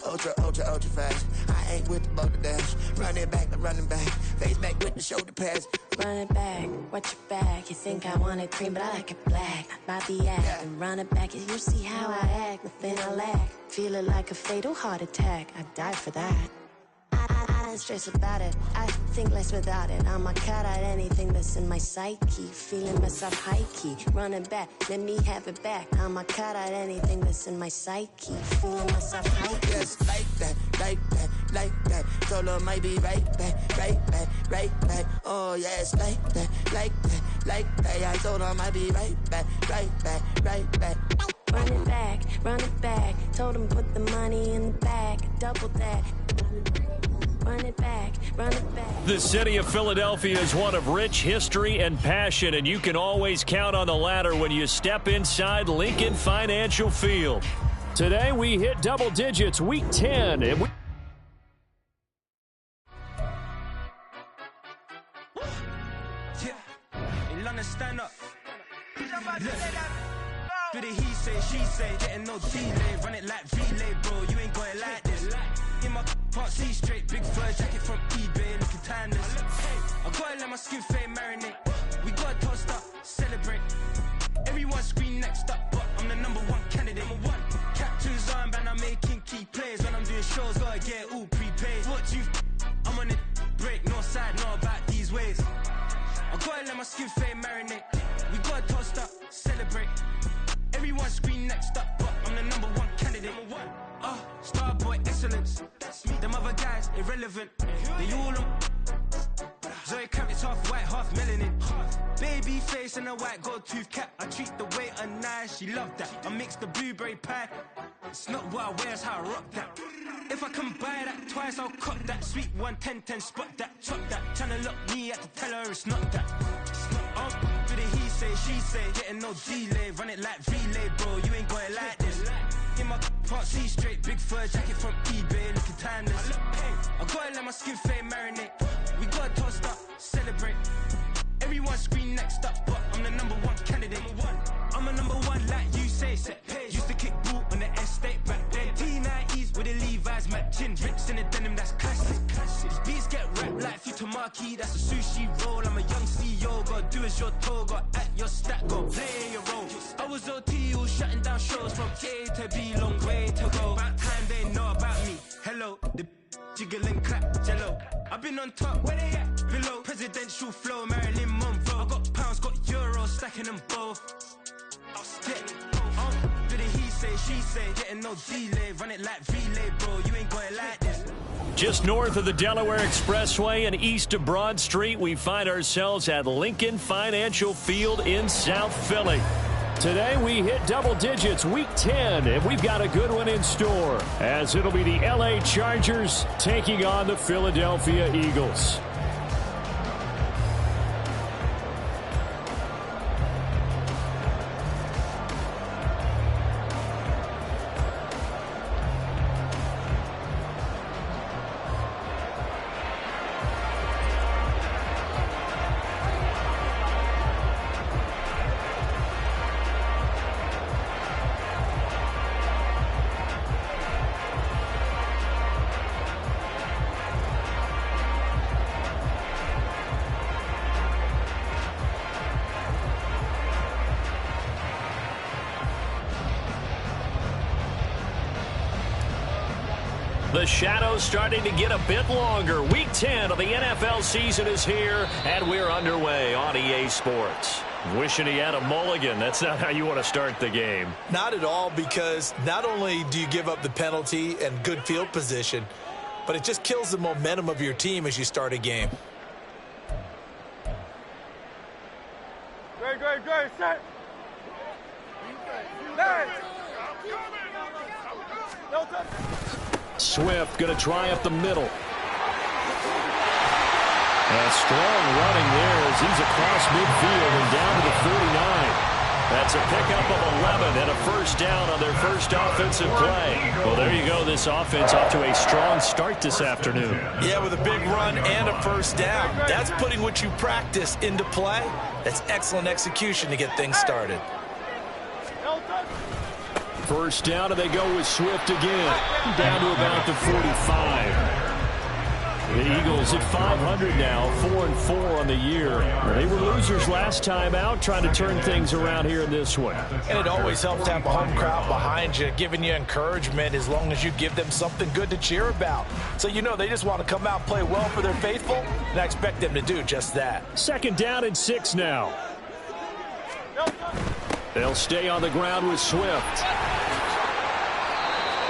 Ultra, ultra, ultra fast. I ain't with the boat to dash. Running back, face back with the shoulder pads. Run it back, watch your back. You think I want it cream, but I like it black. Bobby act and run it back. You see how I act, nothing I lack. Feel it like a fatal heart attack. I'd die for that. I don't stress about it. I think less without it. I'ma cut out anything that's in my psyche. Feeling myself high key. Running back, let me have it back. I'ma cut out anything that's in my psyche. Feeling myself high key. Yes, like that, like that, like that. Solo might be right back, right back, right back. Oh yes, like that, like that, like that. I told her I might be right back, right back, right back. Run it back. Told him put the money in the bag. Double that. Run it back, run it back. The city of Philadelphia is one of rich history and passion, and you can always count on the latter when you step inside Lincoln Financial Field. Today we hit double digits, week 10. And stand up. Do the he say, she say, getting no delay. Run it like relay, bro. You ain't going like this. In my can't see straight. Big fur jacket from eBay, looking timeless. I gotta let my skin fade marinate. We gotta toast up, celebrate. Everyone scream next up, but I'm the #1 candidate. Captain's armband, I'm making key plays. When I'm doing shows, gotta get it all prepaid. What you? I'm on it break, no side, know about these ways. I gotta let my skin fade marinate. We gotta toast up, celebrate. Everyone scream next up, but I'm the #1 candidate. Starboy excellence. Them other guys irrelevant. They all on. Zoe Kravitz half white, half melanin. Baby face and a white gold tooth cap. I treat the waiter nice, she love that. I mix the blueberry pie. It's not what I wear, it's how I rock that. If I can buy that twice, I'll cut that. Sweet 110, spot that, chop that. Tryna look me at the teller, it's not that. Do the he say, she say, getting no delay. Run it like relay, bro, you ain't going like this. In my can't see straight. Big fur jacket from eBay, looking timeless. I gotta let my skin fade marinate. We gotta toast up, celebrate. Everyone scream next up, but I'm the #1 candidate. I'm a #1 like you say. Used to kick ball on the estate back then. T90s with the Levi's matching. Rips in the denim, that's classic. Beats get wrapped like Futamaki, that's a sushi roll. I'm a young CEO, gotta do as you're told. Got at your stack, gotta play your role. I was OT, all shutting down shows from A to B, long way to go. About time they know about me. Hello, the jiggle and clap, jello. I've been on top, where they at? Below, presidential flow, Marilyn Monroe. I got pounds, got euros, stacking them both. Do the he say, she say, getting no delay. Run it like relay, bro, you ain't going like this. just north of the Delaware Expressway and east of Broad Street, we find ourselves at Lincoln Financial Field in South Philly. Today we hit double digits, week 10, and we've got a good one in store, as it'll be the LA Chargers taking on the Philadelphia Eagles. The shadow's starting to get a bit longer. Week 10 of the NFL season is here, and we're underway on EA Sports. Wishing he had a mulligan. That's not how you want to start the game. Not at all, because not only do you give up the penalty and good field position, but it just kills the momentum of your team as you start a game. Great, set. No touch. Swift going to try up the middle. And strong running there as he's across midfield and down to the 49. That's a pickup of 11 and a first down on their first offensive play. Well, there you go. This offense off to a strong start this afternoon. Yeah, with a big run and a first down. That's putting what you practice into play. That's excellent execution to get things started. First down, and they go with Swift again. Down to about the 45. The Eagles at 500 now, 4-4 on the year. They were losers last time out, trying to turn things around here in this one. And it always helps to have a home crowd behind you, giving you encouragement as long as you give them something good to cheer about. So you know they just want to come out and play well for their faithful, and I expect them to do just that. Second down and 6 now. They'll stay on the ground with Swift.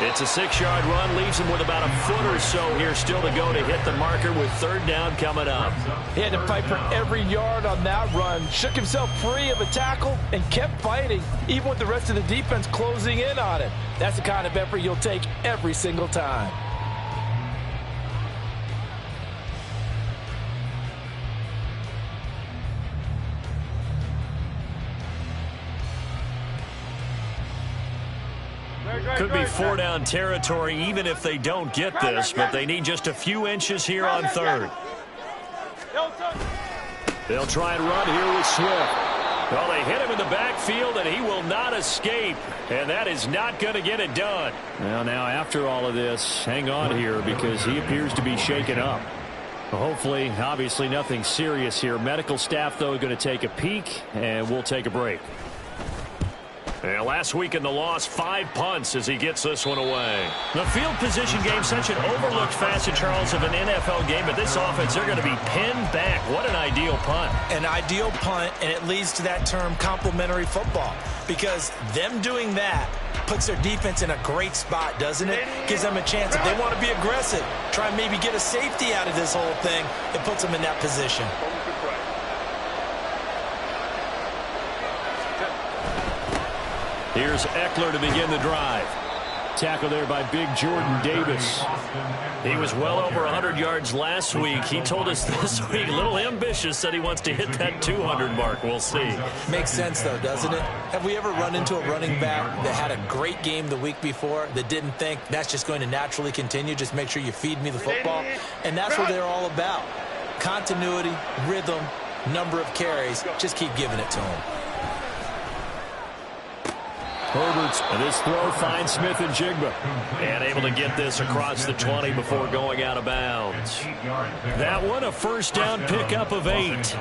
It's a 6-yard run, leaves him with about a foot or so here still to go to hit the marker with third down coming up. He had to fight for every yard on that run, shook himself free of a tackle, and kept fighting, even with the rest of the defense closing in on him. That's the kind of effort you'll take every single time. Could be 4-down territory even if they don't get this, but they need just a few inches here on third. They'll try and run here with Swift. Well, they hit him in the backfield, and he will not escape, and that is not going to get it done. Well, now, after all of this, hang on here because he appears to be shaken up. Hopefully, obviously, nothing serious here. Medical staff, though, going to take a peek, and we'll take a break. And last week in the loss, 5 punts as he gets this one away. The field position game, such an overlooked facet, Charles, of an NFL game, but this offense, they're going to be pinned back. What an ideal punt. An ideal punt, and it leads to that term complementary football, because them doing that puts their defense in a great spot, doesn't it? Gives them a chance. If they want to be aggressive, try and maybe get a safety out of this whole thing, it puts them in that position. Here's Eckler to begin the drive. Tackle there by big Jordan Davis. He was well over 100 yards last week. He told us this week, a little ambitious, said he wants to hit that 200 mark. We'll see. Makes sense, though, doesn't it? Have we ever run into a running back that had a great game the week before that didn't think that's just going to naturally continue? Just make sure you feed me the football. And that's what they're all about. Continuity, rhythm, number of carries. Just keep giving it to them. Herbert's, and this throw finds Smith and Jigba. And able to get this across the 20 before going out of bounds. That one, a first down pickup of 8.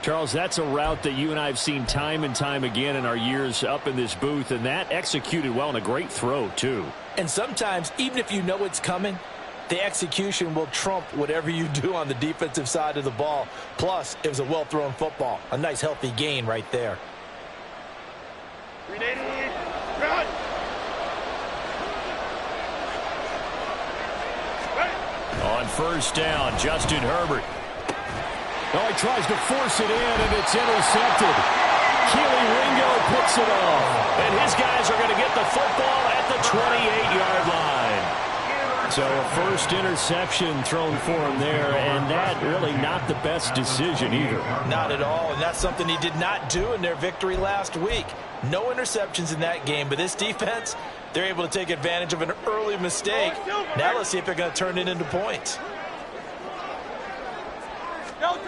Charles, that's a route that you and I have seen time and time again in our years up in this booth, and that executed well and a great throw, too. And sometimes, even if you know it's coming, the execution will trump whatever you do on the defensive side of the ball. Plus, it was a well-thrown football. A nice, healthy gain right there. Run. On first down, Justin Herbert. Oh, he tries to force it in, and it's intercepted. Keely Ringo picks it off. And his guys are going to get the football at the 28-yard line. So a first interception thrown for him there, and that really not the best decision either. Not at all, and that's something he did not do in their victory last week. No interceptions in that game, but this defense, they're able to take advantage of an early mistake. Now let's see if they're going to turn it into points. On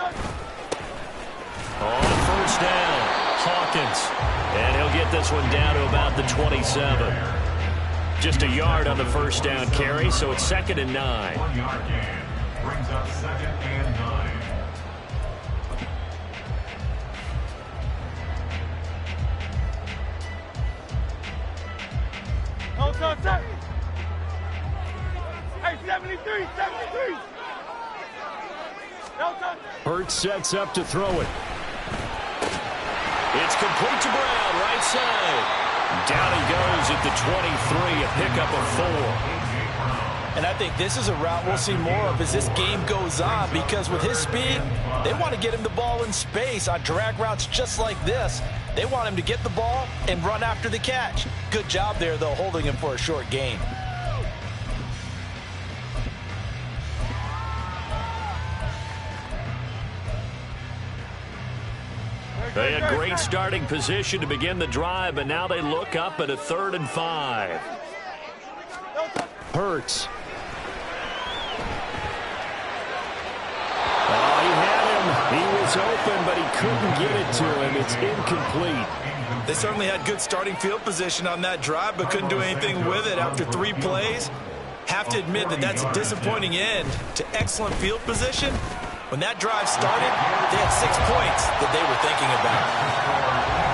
first down, Hawkins. And he'll get this one down to about the 27. Just a yard on the first down carry, so it's 2nd and 9. 1 yard gain brings up 2nd and 9. Hey, 73. Hurts sets up to throw it. It's complete to Brown, right side. Down he goes at the 23, a pickup of 4. And I think this is a route we'll see more of as this game goes on, because with his speed, they want to get him the ball in space on drag routes just like this. They want him to get the ball and run after the catch. Good job there, though, holding him for a short gain. They had great starting position to begin the drive, but now they look up at a 3rd and 5. Hurts. Oh, he had him. He was open, but he couldn't get it to him. It's incomplete. They certainly had good starting field position on that drive, but couldn't do anything with it after 3 plays. Have to admit that that's a disappointing end to excellent field position. When that drive started, they had 6 points that they were thinking about.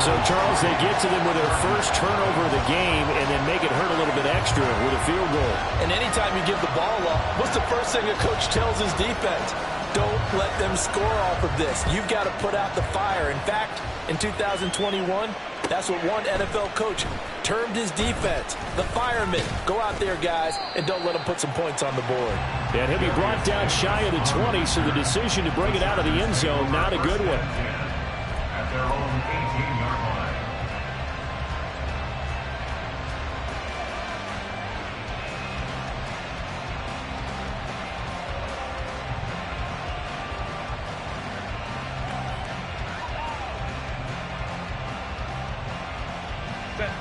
So, Charles, they get to them with their first turnover of the game and then make it hurt a little bit extra with a field goal. And anytime you give the ball up, what's the first thing a coach tells his defense? Don't let them score off of this. You've got to put out the fire. In fact, in 2021, that's what one NFL coach termed his defense, the firemen. Go out there, guys, and don't let them put some points on the board. And he'll be brought down shy of the 20, so the decision to bring it out of the end zone, not a good one. At their own 18-yard line.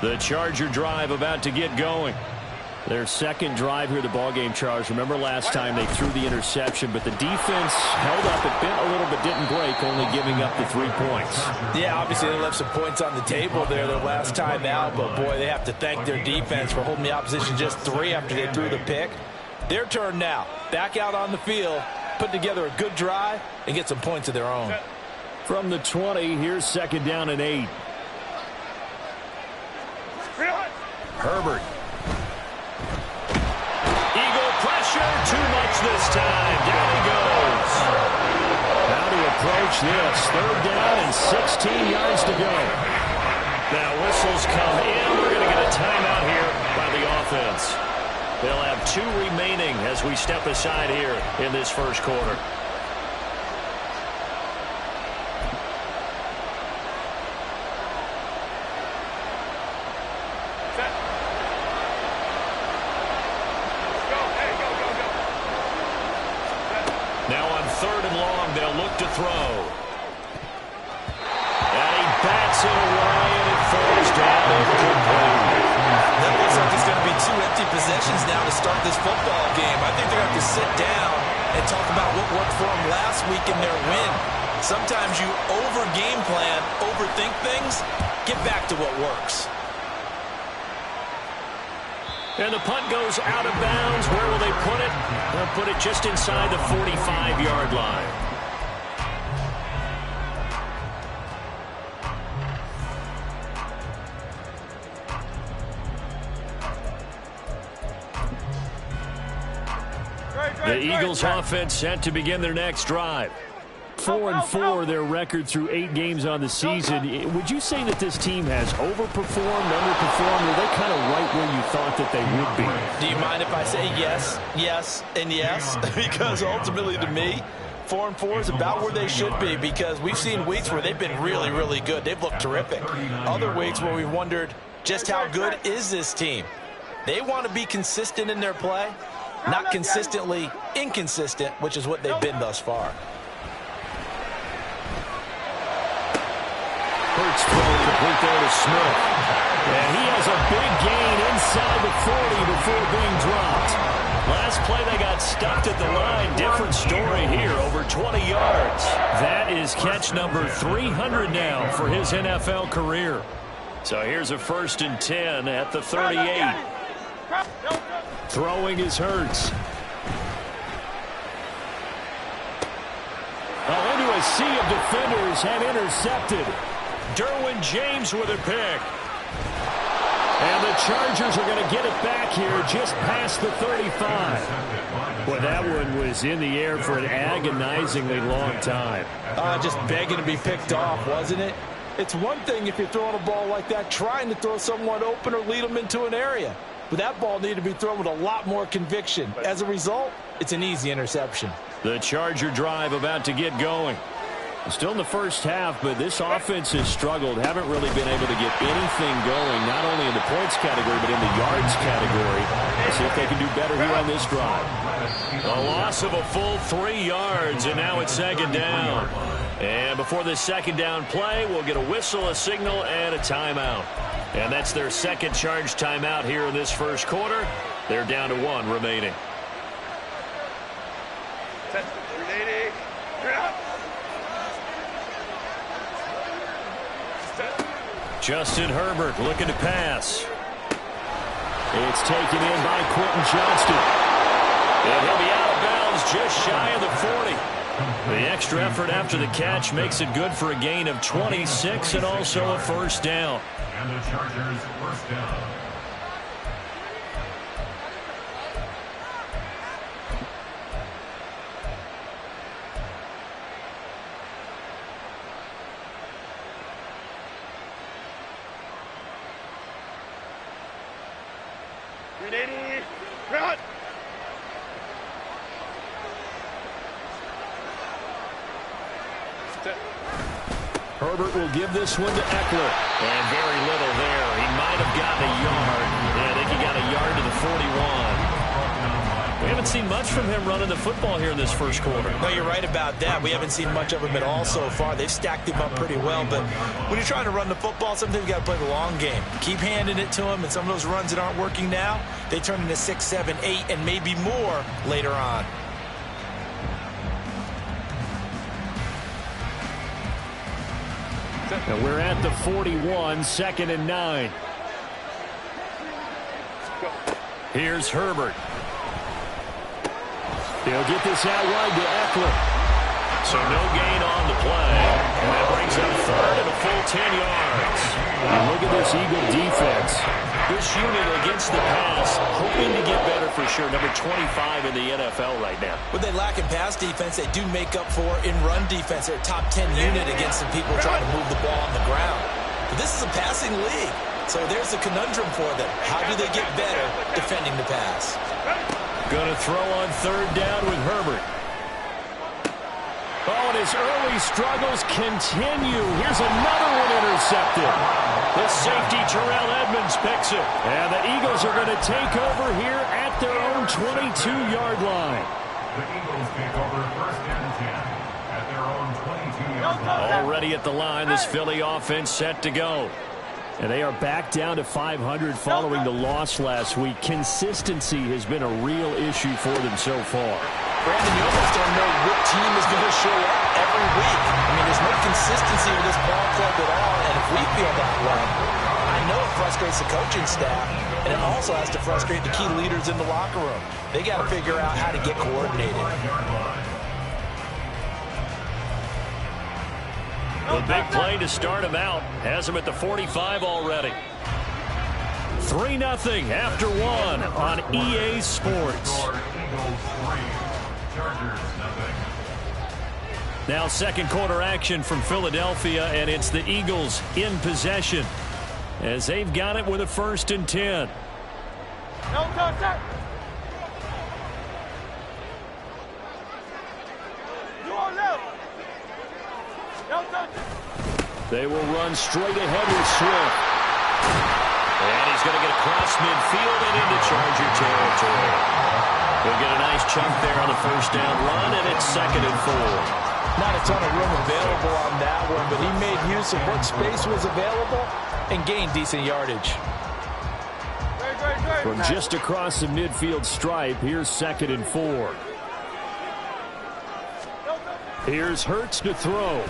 The Charger drive about to get going. Their second drive here, the ballgame, Charles. Remember last time they threw the interception, but the defense held up. It bent a little but didn't break, only giving up the 3 points. Yeah, obviously they left some points on the table there their last time out, but boy, they have to thank their defense for holding the opposition just 3 after they threw the pick. Their turn now. Back out on the field, put together a good drive, and get some points of their own. From the 20, here's 2nd down and 8. Herbert. Eagle pressure, too much this time. Down he goes. How to approach this. 3rd down and 16 yards to go. Now whistles come in. We're going to get a timeout here by the offense. They'll have 2 remaining as we step aside here in this first quarter. Now on 3rd and long, they'll look to throw. And he bats it away, and it falls down incomplete. That looks like it's going to be 2 empty possessions now to start this football game. I think they're going to have to sit down and talk about what worked for them last week in their win. Sometimes you over-game plan, overthink things. Get back to what works. And the punt goes out of bounds. Where will they put it? They'll put it just inside the 45-yard line. The Eagles offense set to begin their next drive. 4-4, their record through 8 games on the season. Would you say that this team has overperformed, underperformed, or are they kind of right where you thought that they would be? Do you mind if I say yes, yes, and yes? Because ultimately to me, 4-4 is about where they should be, because we've seen weeks where they've been really, really good. They've looked terrific. Other weeks where we've wondered just how good is this team. They want to be consistent in their play, not consistently inconsistent, which is what they've been thus far. Hurts throw complete there to Smith. And he has a big gain inside the 40 before being dropped. Last play they got stuck at the line. Different story here, over 20 yards. That is catch number 300 now for his NFL career. So here's a 1st and 10 at the 38. Throwing is Hurts. Into a sea of defenders and intercepted. Derwin James with a pick. And the Chargers are going to get it back here just past the 35. Well, that one was in the air for an agonizingly long time. Just begging to be picked off, wasn't it? It's one thing if you're throwing a ball like that, trying to throw someone open or lead them into an area. But that ball needed to be thrown with a lot more conviction. As a result, it's an easy interception. The Charger drive about to get going. Still in the first half, but this offense has struggled. Haven't really been able to get anything going, not only in the points category, but in the yards category. Let's see if they can do better here on this drive. A loss of a full 3 yards, and now it's 2nd down. And before this 2nd down play, we'll get a whistle, a signal, and a timeout. And that's their 2nd charge timeout here in this first quarter. They're down to 1 remaining. Justin Herbert looking to pass. It's taken in by Quentin Johnston. And he'll be out of bounds just shy of the 40. The extra effort after the catch makes it good for a gain of 26 and also a first down. And the Chargers first down. Ready, run! Herbert will give this one to Eckler. And very little there. He might have gotten a yard. Yeah, I think he got a yard to the 41. We haven't seen much from him running the football here in this first quarter. No, you're right about that. We haven't seen much of him at all so far. They've stacked him up pretty well. But when you're trying to run the football, sometimes you got to play the long game. Keep handing it to him, and some of those runs that aren't working now, they turn into 6, 7, 8, and maybe more later on. And we're at the 41, 2nd and 9. Here's Herbert. He'll get this out wide to Eckler. So no gain on the play. And that brings up 3rd and a full 10 yards. And look at this Eagle defense. This unit against the pass, hoping to get better for sure. Number 25 in the NFL right now. What they lack in pass defense, they do make up for in run defense. They're a top 10 unit against some people trying to move the ball on the ground. But this is a passing league. So there's a conundrum for them. How do they get better defending the pass? Going to throw on 3rd down with Herbert. Oh, and his early struggles continue. Here's another one intercepted. The safety, Terrell Edmonds, picks it. And the Eagles are going to take over here at their own 22-yard line. The Eagles take over 1st and 10 at their own 22-yard line. Already at the line, this Philly offense set to go. And they are back down to 500 following the loss last week. Consistency has been a real issue for them so far. Brandon, you almost don't know what team is going to show up every week. I mean, there's no consistency with this ball club at all, and if we feel that way, I know it frustrates the coaching staff, and it also has to frustrate the key leaders in the locker room. They got to figure out how to get coordinated. The big play to start him out has him at the 45 already. 3-0 after 1 on EA Sports. Now 2nd quarter action from Philadelphia, and it's the Eagles in possession as they've got it with a 1st and 10. No contact. You on left. No contact. They will run straight ahead with Swift. And he's going to get across midfield and into Charger territory. He'll get a nice chunk there on the 1st down run, and it's 2nd and 4. Not a ton of room available on that one, but he made use of what space was available and gained decent yardage. From just across the midfield stripe, here's 2nd and 4. Here's Hurts to throw.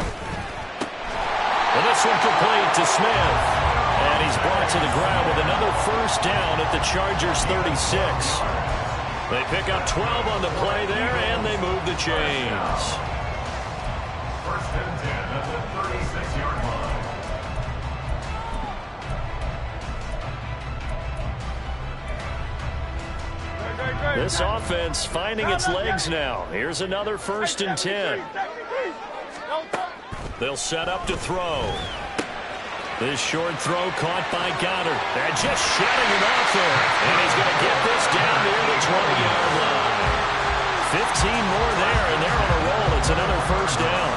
And this one complete to Smith. And he's brought to the ground with another 1st down at the Chargers 36. They pick up 12 on the play there, and they move the chains. 1st and 10 at the 36-yard line. This offense finding its legs now. Here's another 1st and 10. They'll set up to throw. This short throw caught by Goddard. They're just shutting him off there. And he's going to get this down near the 20-yard line. 15 more there, and they're on a roll. It's another 1st down.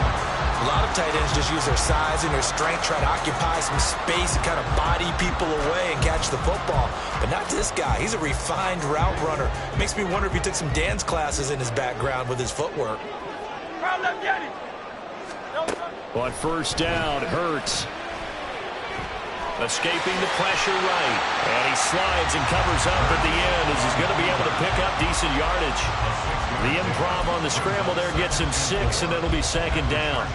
A lot of tight ends just use their size and their strength, try to occupy some space and kind of body people away and catch the football. But not this guy. He's a refined route runner. Makes me wonder if he took some dance classes in his background with his footwork. On 1st down, Hurts. Escaping the pressure right. And he slides and covers up at the end as he's going to be able to pick up decent yardage. The improv on the scramble there gets him 6, and it'll be 2nd down.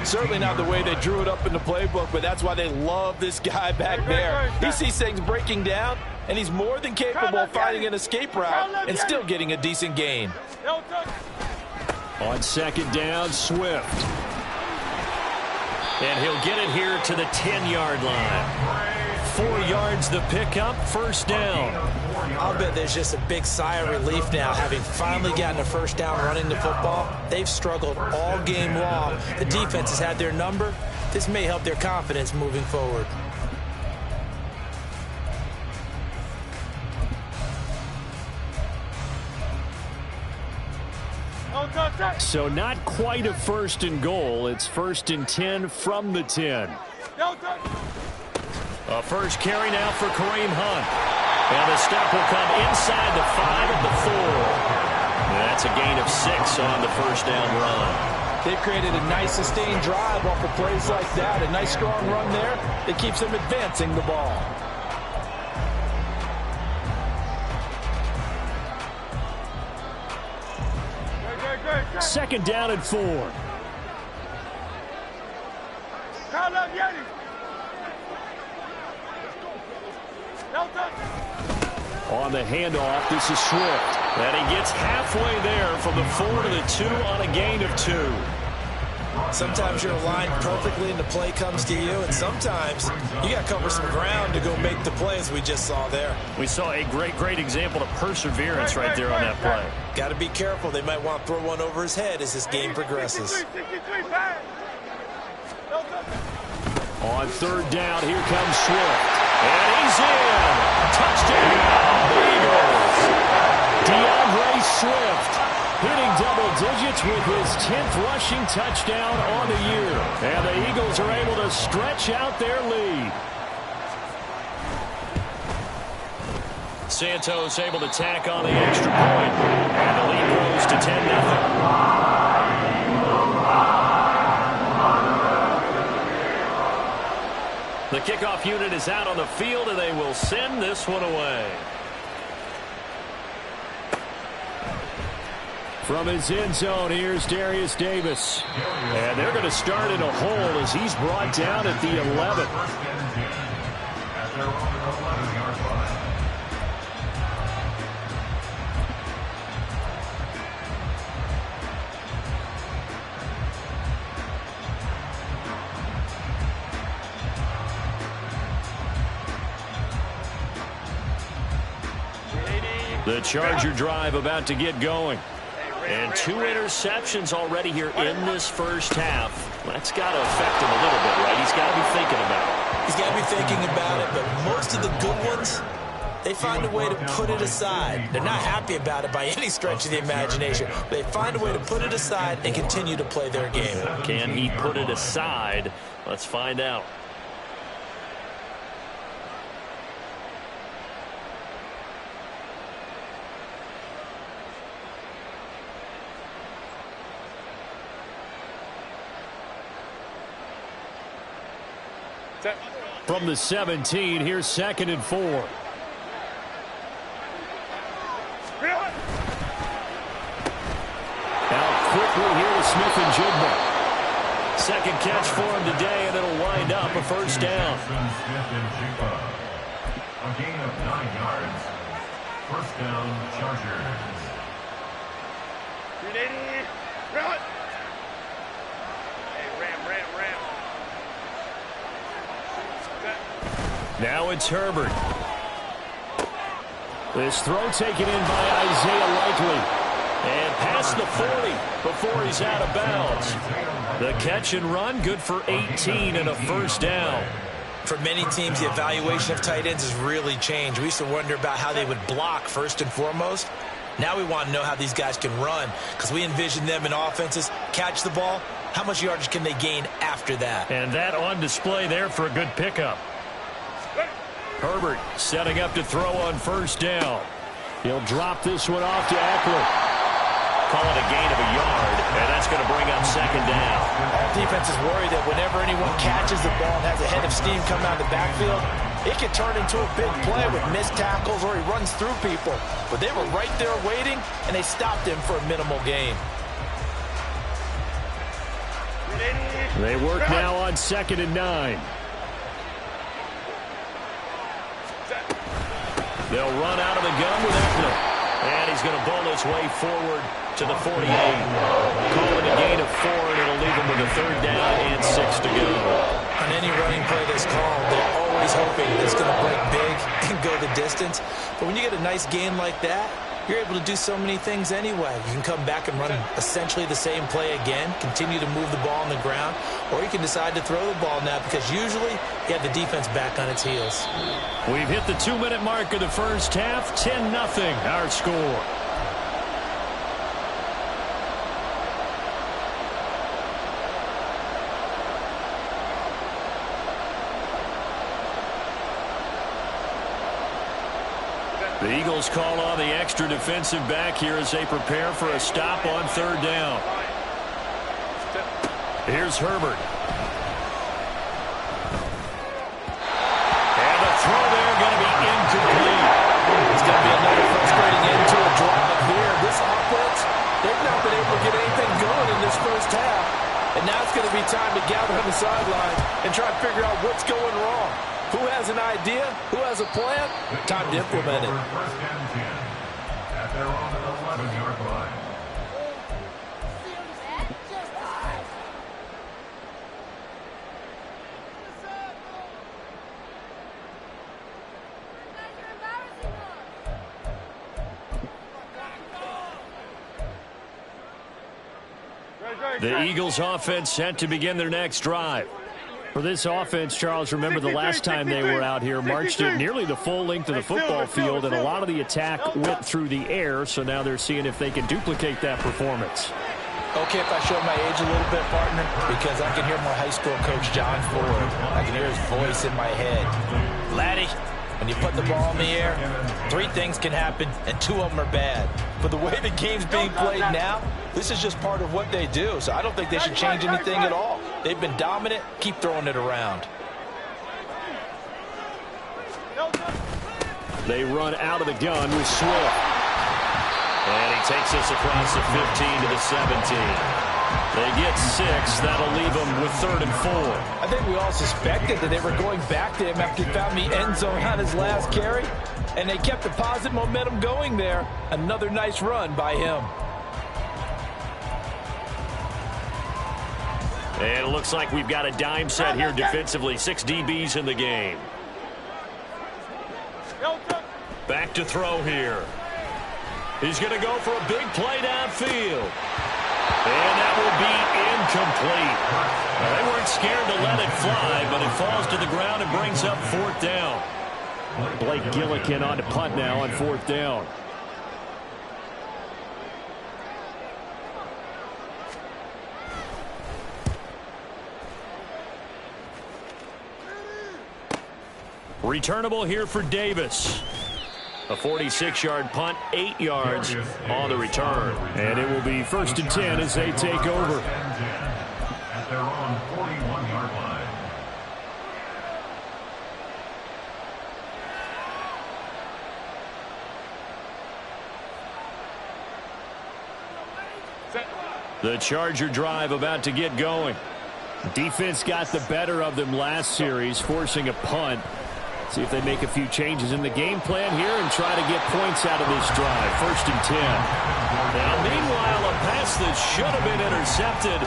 Certainly not the way they drew it up in the playbook, but that's why they love this guy back there. He sees things breaking down, and he's more than capable of finding an escape route and still getting a decent gain. On 2nd down, Swift. And he'll get it here to the 10-yard line. 4 yards the pickup, 1st down. I'll bet there's just a big sigh of relief now, having finally gotten a 1st down running the football. They've struggled all game long. The defense has had their number. This may help their confidence moving forward. So not quite a 1st and goal. It's 1st and 10 from the 10. A first carry now for Kareem Hunt. And the step will come inside the 5 at the 4. That's a gain of 6 on the 1st down run. They've created a nice sustained drive off of plays like that. A nice strong run there that keeps them advancing the ball. Second down and 4. On the handoff, this is Swift. And he gets halfway there from the 4 to the 2 on a gain of 2. Sometimes you're aligned perfectly and the play comes to you, and sometimes you got to cover some ground to go make the play, as we just saw there. We saw a great example of perseverance right there on that play. Got to be careful. They might want to throw one over his head as this game progresses. On 3rd down, here comes Swift. And he's in. Touchdown, Eagles. DeAndre Swift hitting double digits with his 10th rushing touchdown on the year. And the Eagles are able to stretch out their lead. Santos able to tack on the extra point. And the lead grows to 10-0. The kickoff unit is out on the field, and they will send this one away. From his end zone, here's Darius Davis. And they're going to start in a hole as he's brought down at the 11. The Charger drive about to get going. And 2 interceptions already here in this first half. That's got to affect him a little bit, right? He's got to be thinking about it. He's got to be thinking about it, but most of the good ones, they find a way to put it aside. They're not happy about it by any stretch of the imagination. They find a way to put it aside and continue to play their game. Can he put it aside? Let's find out. From the 17, here's 2nd and 4. Now quickly here to Smith-Njigba. Second catch for him today, and it'll wind up a 1st down. A gain of 9 yards. 1st down, Chargers. Run! Hey, ram. Now it's Herbert. This throw taken in by Isaiah Likely. And past the 40 before he's out of bounds. The catch and run, good for 18 and a 1st down. For many teams, the evaluation of tight ends has really changed. We used to wonder about how they would block first and foremost. Now we want to know how these guys can run, because we envision them in offenses catch the ball. How much yardage can they gain after that? And that on display there for a good pickup. Herbert setting up to throw on 1st down. He'll drop this one off to Eckler. call it a gain of a yard, and that's going to bring up second down. All defense is worried that whenever anyone catches the ball and has a head of steam come out of the backfield, it can turn into a big play with missed tackles or he runs through people. But they were right there waiting, and they stopped him for a minimal gain. They work now on 2nd and 9. They'll run out of the gun with Eckler. And he's going to bowl his way forward to the 48. Call it a gain of 4, and it'll leave him with a 3rd down and 6 to go. On any running play that's called, they're always hoping that it's going to break big and go the distance. But when you get a nice gain like that, you're able to do so many things anyway. You can come back and run essentially the same play again, continue to move the ball on the ground, or you can decide to throw the ball now because usually you have the defense back on its heels. We've hit the 2-minute mark of the first half. 10-0 our score. The Eagles call on the extra defensive back here as they prepare for a stop on 3rd down. Here's Herbert. And the throw there going to be incomplete. It's going to be another frustrating end to a drive here. This offense, they've not been able to get anything going in this first half. And now it's going to be time to gather on the sideline and try to figure out what's going wrong. Who has an idea? Who has a plan? Time to implement it. First and 10 at their own 11-yard line. The Eagles offense set to begin their next drive. For this offense, Charles, remember the last time they were out here, marched it nearly the full length of the football field, and a lot of the attack went through the air, so now they're seeing if they can duplicate that performance. Okay, if I show my age a little bit, partner, because I can hear my high school coach, John Ford. I can hear his voice in my head. Laddie, when you put the ball in the air, 3 things can happen, and 2 of them are bad. But the way the game's being played now, this is just part of what they do, so I don't think they should change anything at all. They've been dominant. Keep throwing it around. They run out of the gun with Swift. And he takes us across the 15 to the 17. They get 6. That'll leave them with 3rd and 4. I think we all suspected that they were going back to him after he found the end zone on his last carry, and they kept the positive momentum going there. Another nice run by him. And it looks like we've got a dime set here defensively. 6 DBs in the game. Back to throw here. He's going to go for a big play downfield. And that will be incomplete. Well, they weren't scared to let it fly, but it falls to the ground and brings up 4th down. Blake Gillikin on to punt now on 4th down. Returnable here for Davis. A 46-yard punt, 8 yards on the return. And it will be 1st and 10 as they take over. At their own 41-yard line. The Charger drive about to get going. Defense got the better of them last series, forcing a punt. See if they make a few changes in the game plan here and try to get points out of this drive. 1st and 10. Now, meanwhile, a pass that should have been intercepted,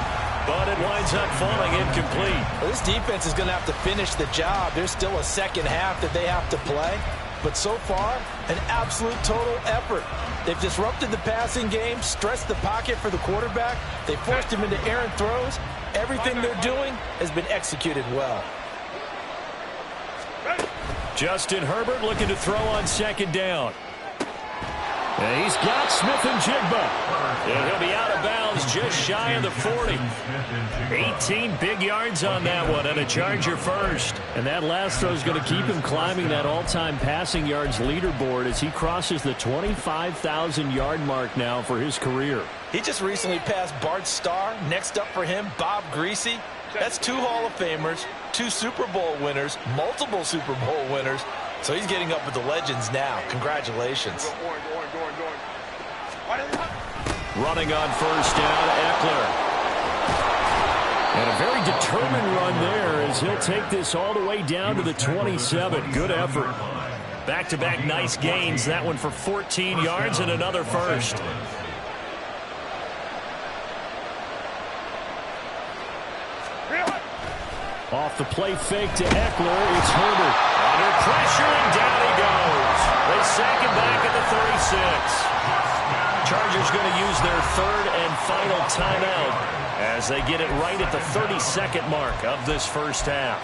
but it winds up falling incomplete. Well, this defense is going to have to finish the job. There's still a second half that they have to play. But so far, an absolute total effort. They've disrupted the passing game, stressed the pocket for the quarterback. They forced him into errant throws. Everything they're doing has been executed well. Justin Herbert looking to throw on 2nd down. And he's got Smith and Jigba. And he'll be out of bounds just shy of the 40. 18 big yards on that one, and a Charger first. And that last throw is going to keep him climbing that all-time passing yards leaderboard as he crosses the 25,000-yard mark now for his career. He just recently passed Bart Starr. Next up for him, Bob Greasy. That's 2 Hall of Famers, 2 Super Bowl winners, multiple Super Bowl winners. So he's getting up with the legends now. Congratulations. Running on first down, Eckler. And a very determined run there as he'll take this all the way down to the 27. Good effort. Back-to-back nice gains. That one for 14 yards and another first. Off the play fake to Eckler. It's Herbert. Under pressure, and down he goes. They sack him back at the 36. Chargers going to use their third and final timeout as they get it right at the 32nd mark of this first half.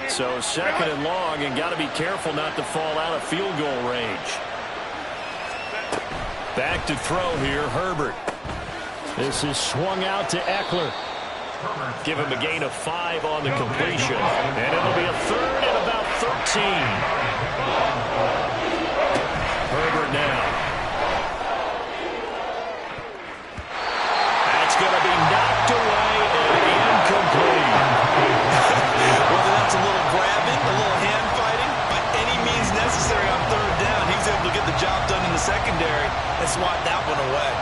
So second and long, and got to be careful not to fall out of field goal range. Back to throw here, Herbert. This is swung out to Eckler. Give him a gain of 5 on the completion. And it'll be a third and about 13. Herbert now. That's going to be knocked away and incomplete. Whether that's a little grabbing, a little hand fighting, by any means necessary on third down, he was able to get the job done in the secondary and swat that one away.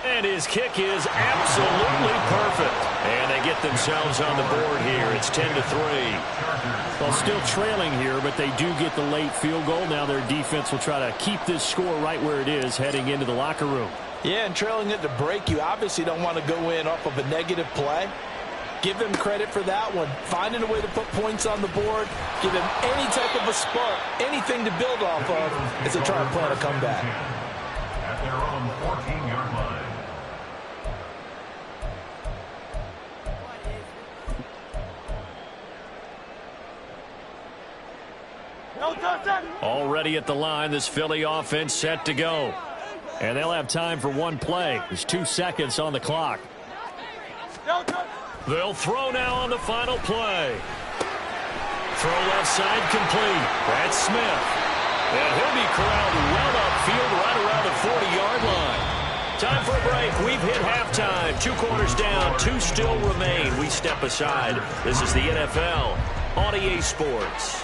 And his kick is absolutely perfect. And they get themselves on the board here. It's 10-3. Well, still trailing here, but they do get the late field goal. Now their defense will try to keep this score right where it is heading into the locker room. Yeah, and trailing it to break, you obviously don't want to go in off of a negative play. Give him credit for that one. Finding a way to put points on the board. Give him any type of a spark, anything to build off of as they try to plan a comeback. At their own 14-yard line. Already at the line, this Philly offense set to go. And they'll have time for one play. There's 2 seconds on the clock. They'll throw now on the final play. Throw left side complete. That's Smith. And he'll be corralled well upfield right around the 40-yard line. Time for a break. We've hit halftime. 2 quarters down. 2 still remain. We step aside. This is the NFL on EA Sports.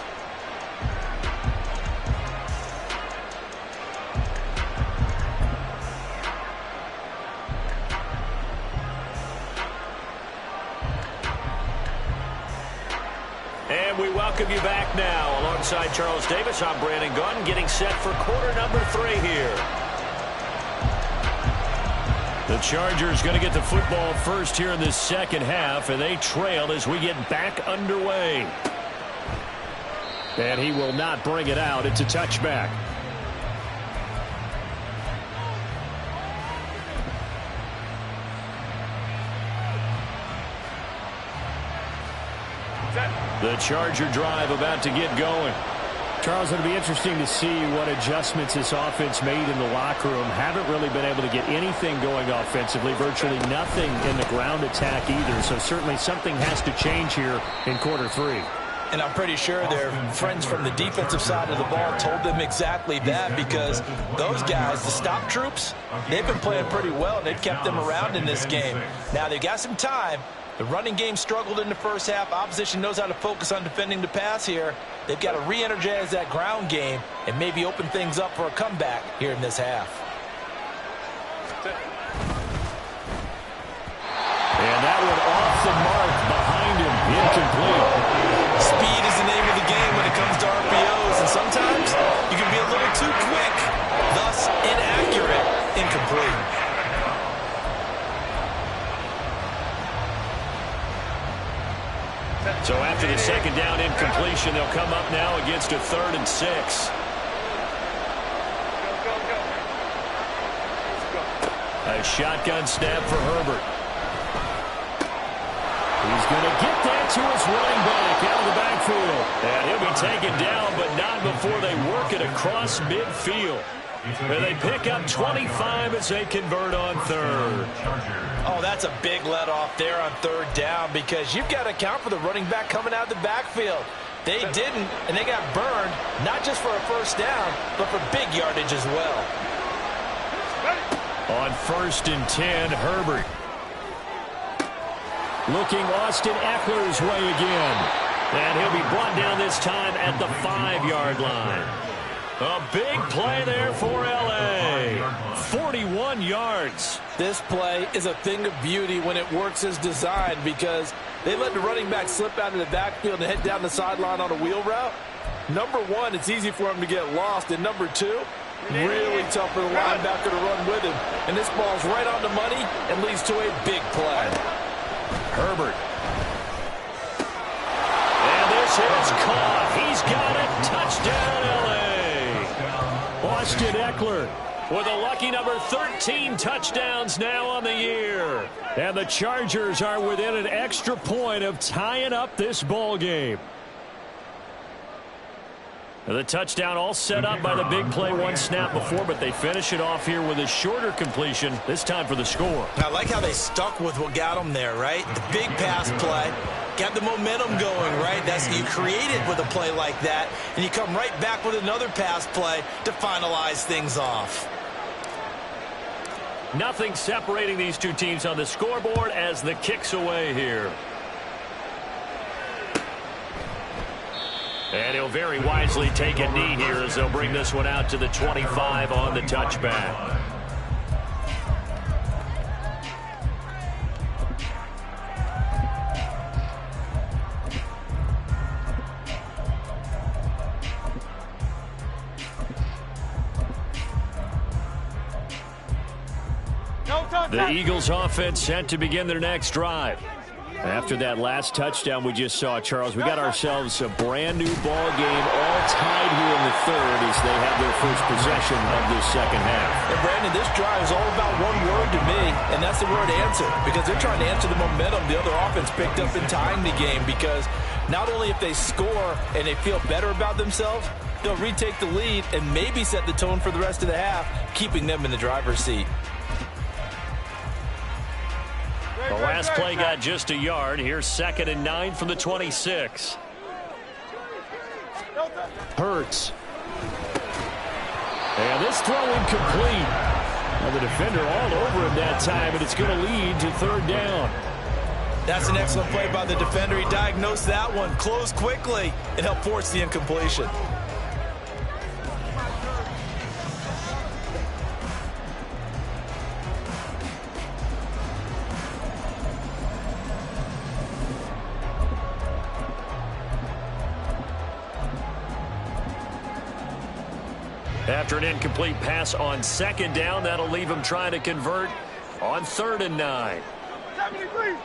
And we welcome you back now. Alongside Charles Davis, I'm Brandon Gunn, getting set for quarter number 3 here. The Chargers going to get the football first here in this second half, and they trail as we get back underway. And he will not bring it out. It's a touchback. The Charger drive about to get going. Charles, it'll be interesting to see what adjustments this offense made in the locker room. Haven't really been able to get anything going offensively, virtually nothing in the ground attack either. So certainly something has to change here in quarter 3. And I'm pretty sure their friends from the defensive side of the ball told them exactly that, because those guys, the stop troops, they've been playing pretty well, and they've kept them around in this game. Now they've got some time. The running game struggled in the first half. Opposition knows how to focus on defending the pass here. They've got to re-energize that ground game and maybe open things up for a comeback here in this half. And that one off the mark behind him. Incomplete. Speed is the name of the game when it comes to RPOs, and sometimes you can be a little too quick, thus inaccurate, incomplete. So after the second down incompletion, they'll come up now against a 3rd and 6. A shotgun snap for Herbert. He's going to get that to his running back out of the backfield. And he'll be taken down, but not before they work it across midfield. And they pick up 25 as they convert on third. Oh, that's a big let off there on third down because you've got to account for the running back coming out of the backfield. They didn't, and they got burned, not just for a first down, but for big yardage as well. On 1st and 10, Herbert. Looking Austin Eckler's way again. And he'll be brought down this time at the 5-yard line. A big play there for L.A. 41 yards. This play is a thing of beauty when it works as designed because they let the running back slip out of the backfield and head down the sideline on a wheel route. Number one, it's easy for him to get lost. And number two, really tough for the linebacker to run with him. And this ball's right on the money and leads to a big play. Herbert. And this is caught. He's got it. Touchdown, L.A. Austin Eckler with a lucky number 13 touchdowns now on the year. And the Chargers are within an extra point of tying up this ball game. The touchdown all set up by the big play one snap before, but they finish it off here with a shorter completion, this time for the score. I like how they stuck with what got them there, right? The big pass play, got the momentum going, right? That's you create it with a play like that, and you come right back with another pass play to finalize things off. Nothing separating these two teams on the scoreboard as the kick's away here. And he'll very wisely take a knee here as they'll bring this one out to the 25 on the touchback. The Eagles offense set to begin their next drive. After that last touchdown we just saw, Charles, we got ourselves a brand new ball game all tied here in the third as they have their first possession of this second half. And Brandon, this drive is all about one word to me, and that's the word answer, because they're trying to answer the momentum the other offense picked up in tying the game, because not only if they score and they feel better about themselves, they'll retake the lead and maybe set the tone for the rest of the half, keeping them in the driver's seat. The last play got just a yard. Here's 2nd and 9 from the 26. Hurts. And this throw incomplete. Now the defender all over him that time, and it's going to lead to 3rd down. That's an excellent play by the defender. He diagnosed that one, closed quickly, and helped force the incompletion. After an incomplete pass on 2nd down, that'll leave him trying to convert on 3rd and 9. 73!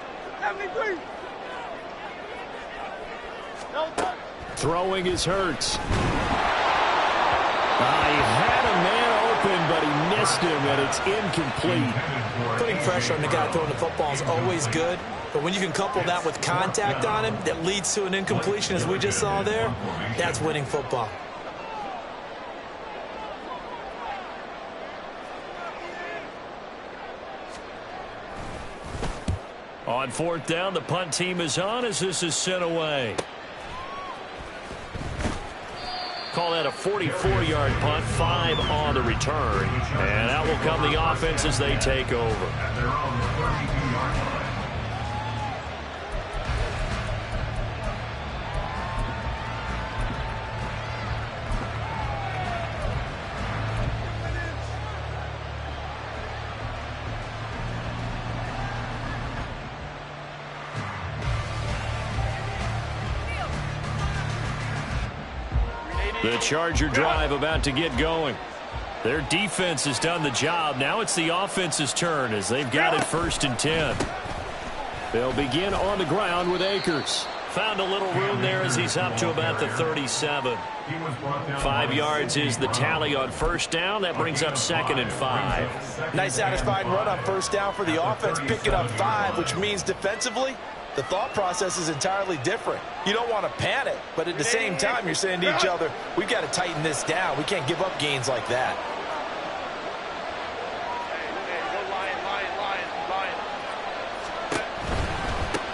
Throwing is Hurts. He had a man open, but he missed him, and it's incomplete. Putting pressure on the guy throwing the football is always good, but when you can couple that with contact on him that leads to an incompletion, as we just saw there, that's winning football. On 4th down, the punt team is on as this is sent away. Call that a 44-yard punt, 5 on the return. And out will come the offense as they take over. At their own 32-yard line. The Charger drive about to get going. Their defense has done the job. Now it's the offense's turn as they've got it 1st and 10. They'll begin on the ground with Akers. Found a little room there as he's up to about the 37. 5 yards is the tally on first down. That brings up 2nd and 5. Nice satisfying run on first down for the offense, picking up 5, which means defensively, the thought process is entirely different. You don't want to panic, but at the same time, you're saying to each other, we've got to tighten this down. We can't give up gains like that.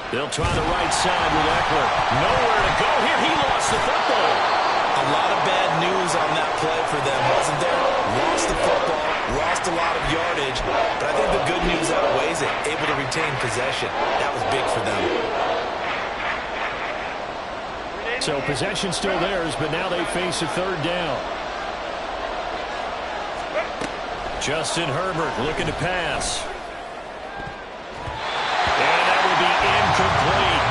They'll try the right side with Eckler. Nowhere to go here. He lost the football. A lot of bad news on that play for them, wasn't there? Lost the football, lost a lot of yardage, but I think the good news outweighs it. Able to retain possession. That was big for them. So possession still theirs, but now they face a 3rd down. Justin Herbert looking to pass. Incomplete.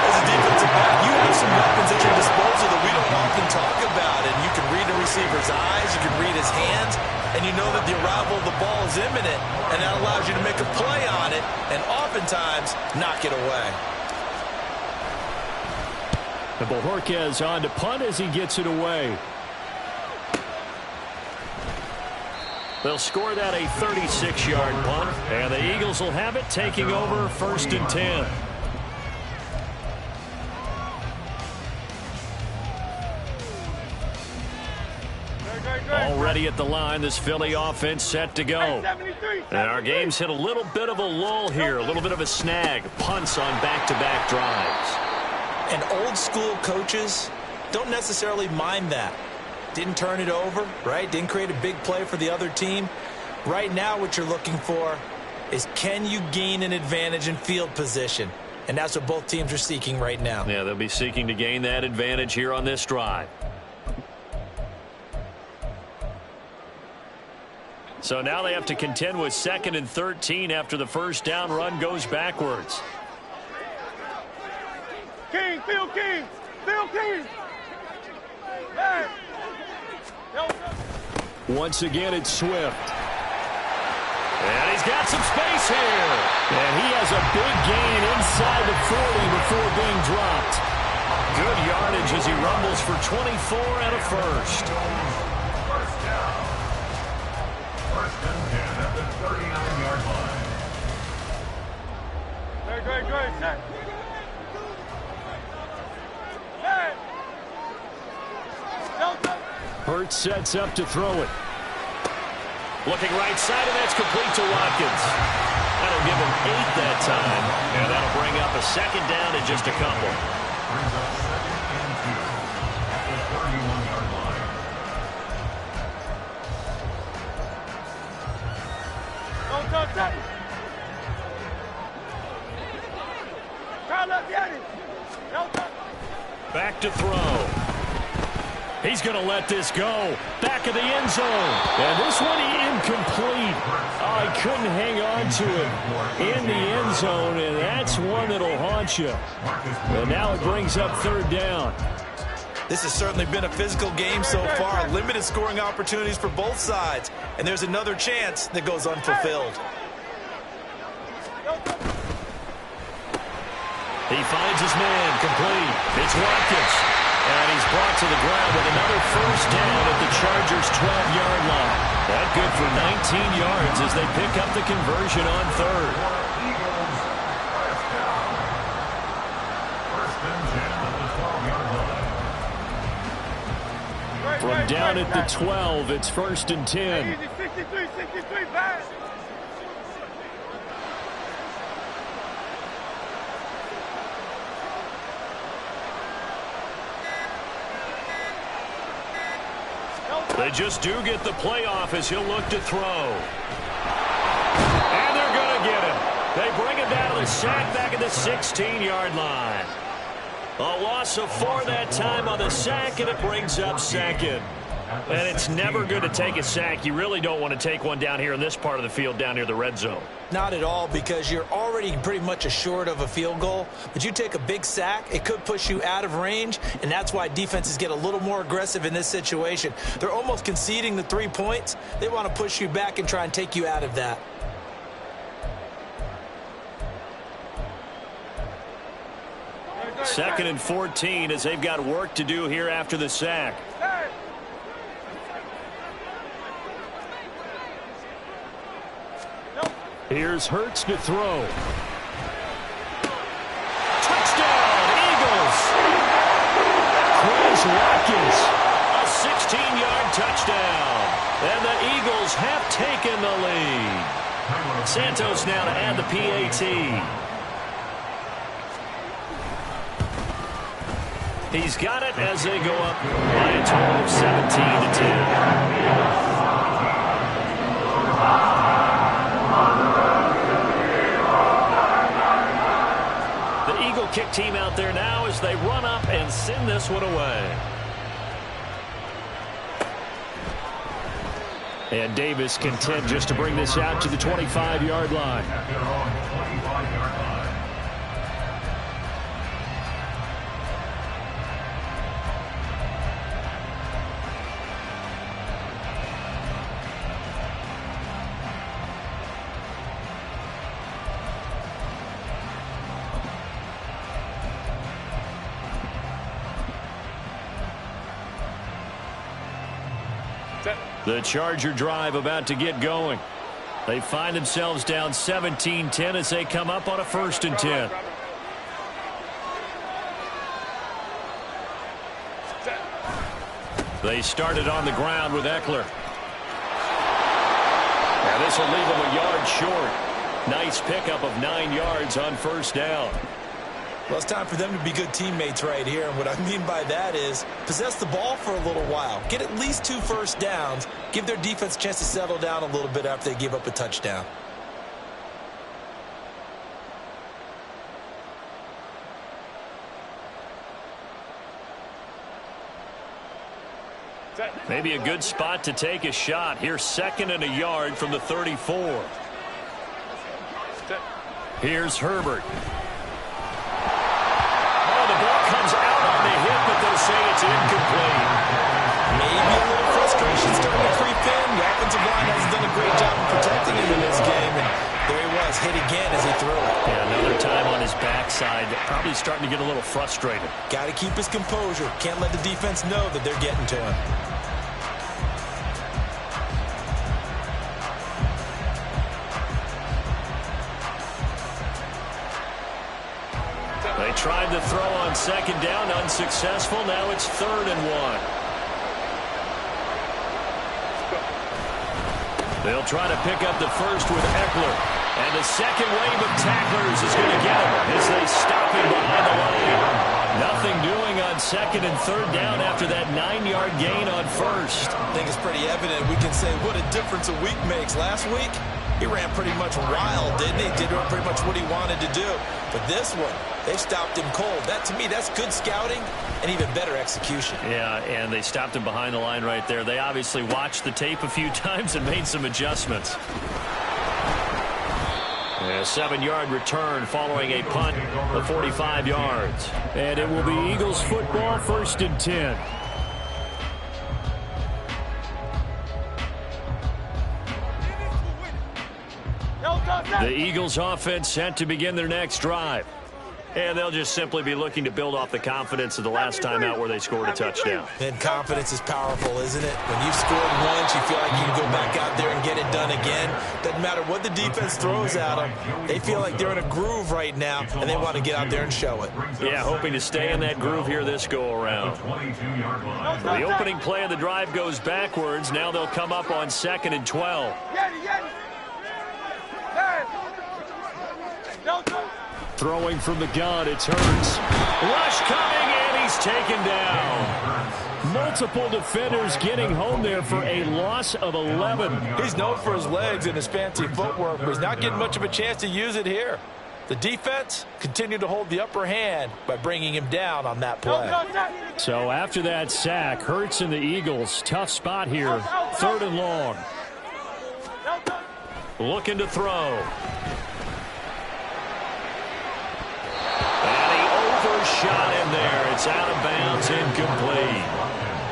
As a defensive back, you have some weapons at your disposal that we don't often talk about. And you can read the receiver's eyes, you can read his hands, and you know that the arrival of the ball is imminent, and that allows you to make a play on it and oftentimes knock it away. And Bojorquez on to punt as he gets it away. They'll score that a 36-yard punt, and the Eagles will have it, taking over 1st and 10. Already at the line, this Philly offense set to go. And our game's hit a little bit of a lull here, a little bit of a snag. Punts on back-to-back drives. And old-school coaches don't necessarily mind that. Didn't turn it over, right? Didn't create a big play for the other team. Right now, what you're looking for is, can you gain an advantage in field position? And that's what both teams are seeking right now. Yeah, they'll be seeking to gain that advantage here on this drive. So now they have to contend with 2nd and 13 after the first down run goes backwards. King, Phil King, Phil King. Hey. Once again, it's Swift. And he's got some space here. And he has a big gain inside the 40 before being dropped. Good yardage as he rumbles for 24 and a first. First down. 1st and 10 at the 39-yard line. Great, set. Hey. Hurts sets up to throw it. Looking right side, and that's complete to Watkins. That'll give him 8 that time, and that'll bring up a 2nd down and just a couple. Brings up 2nd and 2 at the 31-yard line. Don't touch that. Try left, Yanni. Don't touch. Back to throw. He's going to let this go. Back of the end zone. And this one incomplete. Oh, he couldn't hang on to it in the end zone, and that's one that'll haunt you. And now it brings up 3rd down. This has certainly been a physical game so far. Limited scoring opportunities for both sides. And there's another chance that goes unfulfilled. He finds his man, complete. It's Watkins. And he's brought to the ground with another first down at the Chargers' 12-yard line. That good for 19 yards as they pick up the conversion on 3rd. Eagles, first down. 1st and 10 at the 12-yard line. From down at the 12, it's 1st and 10. Easy, 63, back. They just do get the playoff as he'll look to throw. And they're going to get him. They bring him down to the sack back at the 16-yard line. A loss of 4 that time on the sack, and it brings up 2nd. And it's never good to take a sack. You really don't want to take one down here in this part of the field down near the red zone. Not at all, because you're already pretty much assured of a field goal. But you take a big sack, it could push you out of range, and that's why defenses get a little more aggressive in this situation. They're almost conceding the 3 points. They want to push you back and try and take you out of that. 2nd and 14 as they've got work to do here after the sack. Here's Hurts to throw. Touchdown, Eagles! Chris Watkins, a 16-yard touchdown. And the Eagles have taken the lead. Santos now to add the PAT. He's got it as they go up by a total of 17-10. Kick team out there now as they run up and send this one away. And Davis content just to bring this out to the 25-yard line. The Charger drive about to get going. They find themselves down 17-10 as they come up on a 1st and 10. They started on the ground with Eckler. Now this will leave them a yard short. Nice pickup of 9 yards on 1st down. Well, it's time for them to be good teammates right here. And what I mean by that is possess the ball for a little while. Get at least 2 first downs. Give their defense a chance to settle down a little bit after they give up a touchdown. Maybe a good spot to take a shot. Here's 2nd and a yard from the 34. Here's Herbert. Comes out on the hit, but they'll say it's incomplete. Maybe a little frustration starting to creep in. The offensive line hasn't done a great job of protecting him in this game. And there he was, hit again as he threw it. Yeah, another time on his backside. Probably starting to get a little frustrated. Got to keep his composure. Can't let the defense know that they're getting to him. They tried to throw on 2nd down, unsuccessful. Now it's 3rd and 1. They'll try to pick up the first with Eckler. And the second wave of tacklers is going to get him as they stop him behind the line. Nothing doing on 2nd and 3rd down after that 9-yard gain on 1st. I think it's pretty evident. We can say what a difference a week makes. Last week, he ran pretty much wild, didn't he? Did pretty much what he wanted to do. But this one, they stopped him cold. That, to me, that's good scouting and even better execution. Yeah, and they stopped him behind the line right there. They obviously watched the tape a few times and made some adjustments. A 7-yard return following a punt of 45 yards. And it will be Eagles football, 1st and 10. The Eagles offense set to begin their next drive. And they'll just simply be looking to build off the confidence of the last time out where they scored a touchdown. And confidence is powerful, isn't it? When you've scored once, you feel like you can go back out there and get it done again. Doesn't matter what the defense throws at them. They feel like they're in a groove right now, and they want to get out there and show it. Yeah, hoping to stay in that groove here this go-around. The opening play of the drive goes backwards. Now they'll come up on 2nd and 12. Throwing from the gun, it's Hurts. Rush coming, and he's taken down. Multiple defenders getting home there for a loss of 11. He's known for his legs and his fancy footwork, but he's not getting much of a chance to use it here. The defense continued to hold the upper hand by bringing him down on that play. So after that sack, Hurts and the Eagles, tough spot here, 3rd and long. Looking to throw. And he overshot him there. It's out of bounds, incomplete.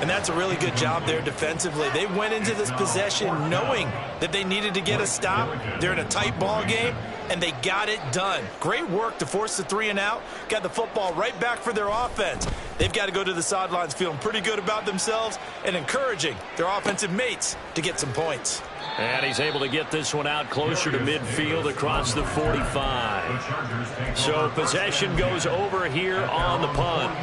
And that's a really good job there defensively. They went into this possession knowing that they needed to get a stop. They're in a tight ball game, and they got it done. Great work to force the 3 and out. Got the football right back for their offense. They've got to go to the sidelines feeling pretty good about themselves and encouraging their offensive mates to get some points. And he's able to get this one out closer to midfield across the 45. So possession goes over here on the punt.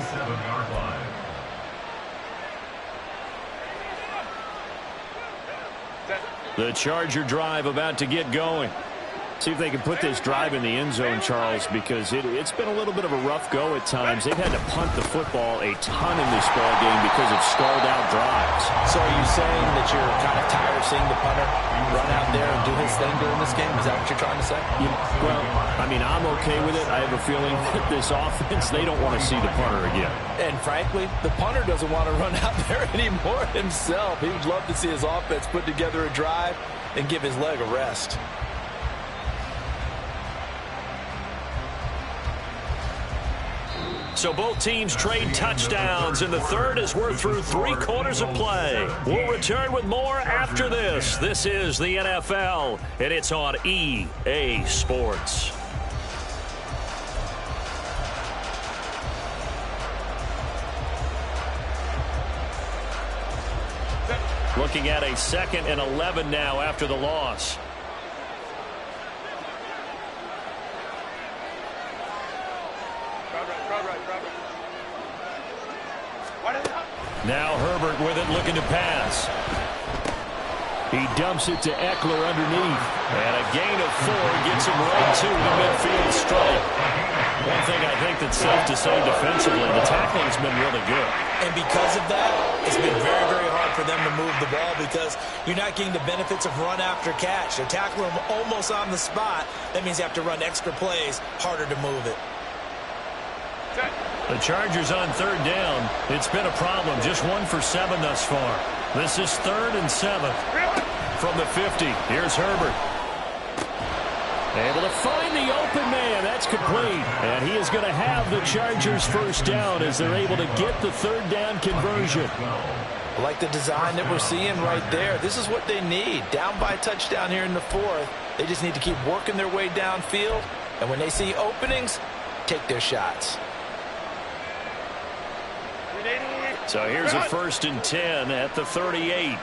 The Charger drive about to get going. See if they can put this drive in the end zone, Charles, because it's been a little bit of a rough go at times. They've had to punt the football a ton in this ball game because of stalled-out drives. So are you saying that you're kind of tired of seeing the punter run out there and do his thing during this game? Is that what you're trying to say? Well, I mean, I'm okay with it. I have a feeling that this offense, they don't want to see the punter again. And frankly, the punter doesn't want to run out there anymore himself. He would love to see his offense put together a drive and give his leg a rest. So both teams trade touchdowns, and the third as we're through 3 quarters of play. We'll return with more after this. This is the NFL, and it's on EA Sports. Looking at a 2nd and 11 now after the loss. Now Herbert with it, looking to pass. He dumps it to Eckler underneath. And a gain of 4 gets him right to the midfield stripe. One thing I think that's safe to say defensively, the tackling's been really good. And because of that, it's been very, very hard for them to move the ball because you're not getting the benefits of run after catch. They're tackling them almost on the spot. That means you have to run extra plays, harder to move it. The Chargers on 3rd down. It's been a problem. Just 1 for 7 thus far. This is 3rd and 7 from the 50. Here's Herbert. Able to find the open man. That's complete. And he is going to have the Chargers first down as they're able to get the 3rd down conversion. I like the design that we're seeing right there. This is what they need. Down by a touchdown here in the 4th. They just need to keep working their way downfield. And when they see openings, take their shots. So here's a 1st and 10 at the 38.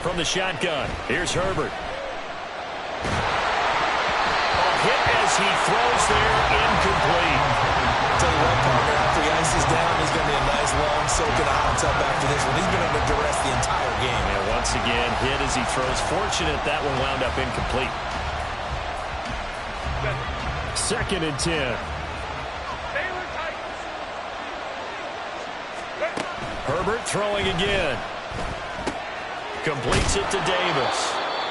From the shotgun, here's Herbert. A hit as he throws there, incomplete. Tell you what, partner, after he ices down, he's going to be a nice long soaking hot tub after this one. He's been under duress the entire game. And once again, hit as he throws. Fortunate that one wound up incomplete. 2nd and 10. Herbert throwing again. Completes it to Davis.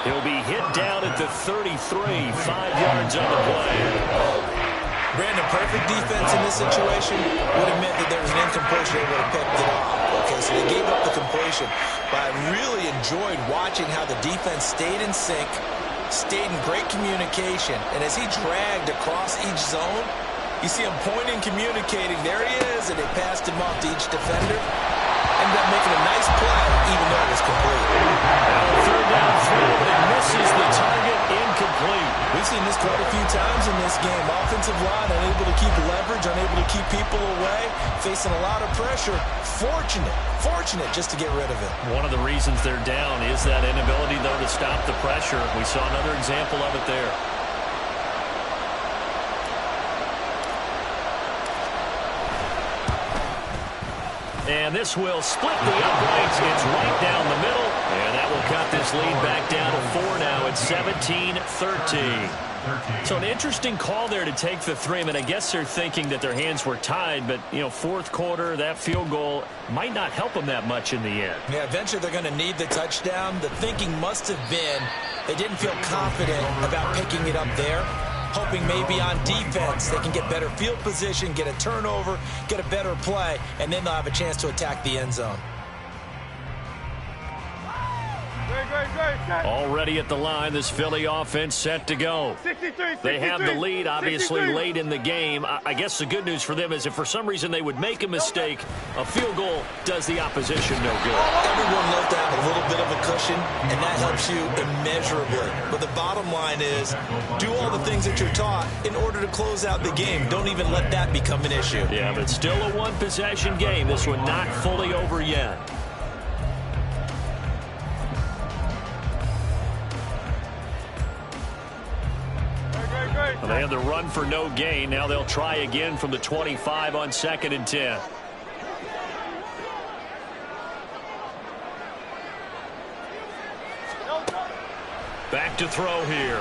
He'll be hit down at the 33, 5 yards on the play. Brandon, perfect defense in this situation would have meant that there was an incompletion. They would have picked it off. Okay, so they gave up the completion. But I really enjoyed watching how the defense stayed in sync, stayed in great communication. And as he dragged across each zone, you see him pointing, communicating. There he is, and they passed him off to each defender. Ended up making a nice play, even though it was complete. Now 3rd down throw, but it misses the target, incomplete. We've seen this quite a few times in this game. Offensive line unable to keep leverage, unable to keep people away, facing a lot of pressure. Fortunate just to get rid of it. One of the reasons they're down is that inability, though, to stop the pressure. We saw another example of it there. And this will split the uprights. It's right down the middle. And that will cut this lead back down to 4 now. It's 17-13. So an interesting call there to take the 3. I mean, I guess they're thinking that their hands were tied. But, 4th quarter, that field goal might not help them that much in the end. Yeah, eventually they're going to need the touchdown. The thinking must have been they didn't feel confident about picking it up there. Hoping maybe on defense they can get better field position, get a turnover, get a better play, and then they'll have a chance to attack the end zone. Great. Already at the line, this Philly offense set to go. 63, They have the lead, obviously, 63. late in the game. I guess the good news for them is if for some reason they would make a mistake, a field goal does the opposition no good. Everyone loves to have a little bit of a cushion, and that helps you immeasurably. But the bottom line is, do all the things that you're taught in order to close out the game. Don't even let that become an issue. Yeah, but still a one-possession game. This one not fully over yet. Well, they had the run for no gain. Now they'll try again from the 25 on 2nd and 10. Back to throw here.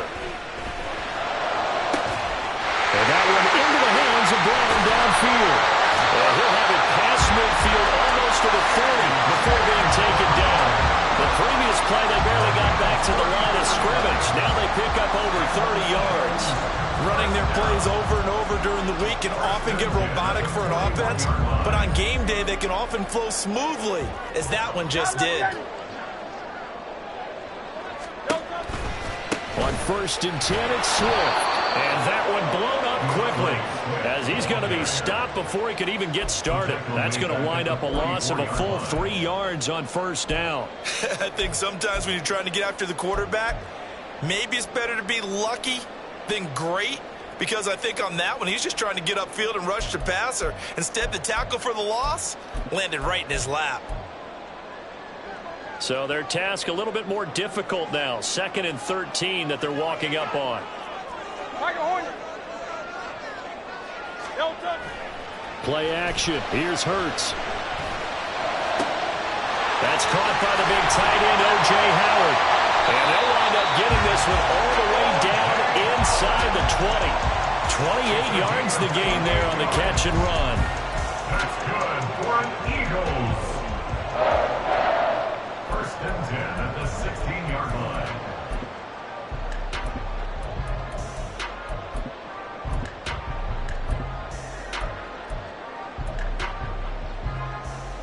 And that one into the hands of Brown downfield. And he'll have it past midfield almost to the 40 before being taken down. The previous play, they barely got back to the line of scrimmage. Now they pick up over 30 yards. Running their plays over and over during the week can often get robotic for an offense, but on game day they can often flow smoothly, as that one just did. On 1st and 10, it's Swift. And that one blown up quickly as he's going to be stopped before he could even get started. That's going to wind up a loss of a full 3 yards on 1st down. I think sometimes when you're trying to get after the quarterback, maybe it's better to be lucky than great, because I think on that one he's just trying to get upfield and rush the passer. Instead, the tackle for the loss landed right in his lap. So their task a little bit more difficult now. 2nd and 13 that they're walking up on. Play action. Here's Hurts. That's caught by the big tight end, O.J. Howard. And they'll wind up getting this one all the way down inside the 20. 28 yards the gain there on the catch and run. That's good for an Eagles. 1st and 10 at the 16-yard line.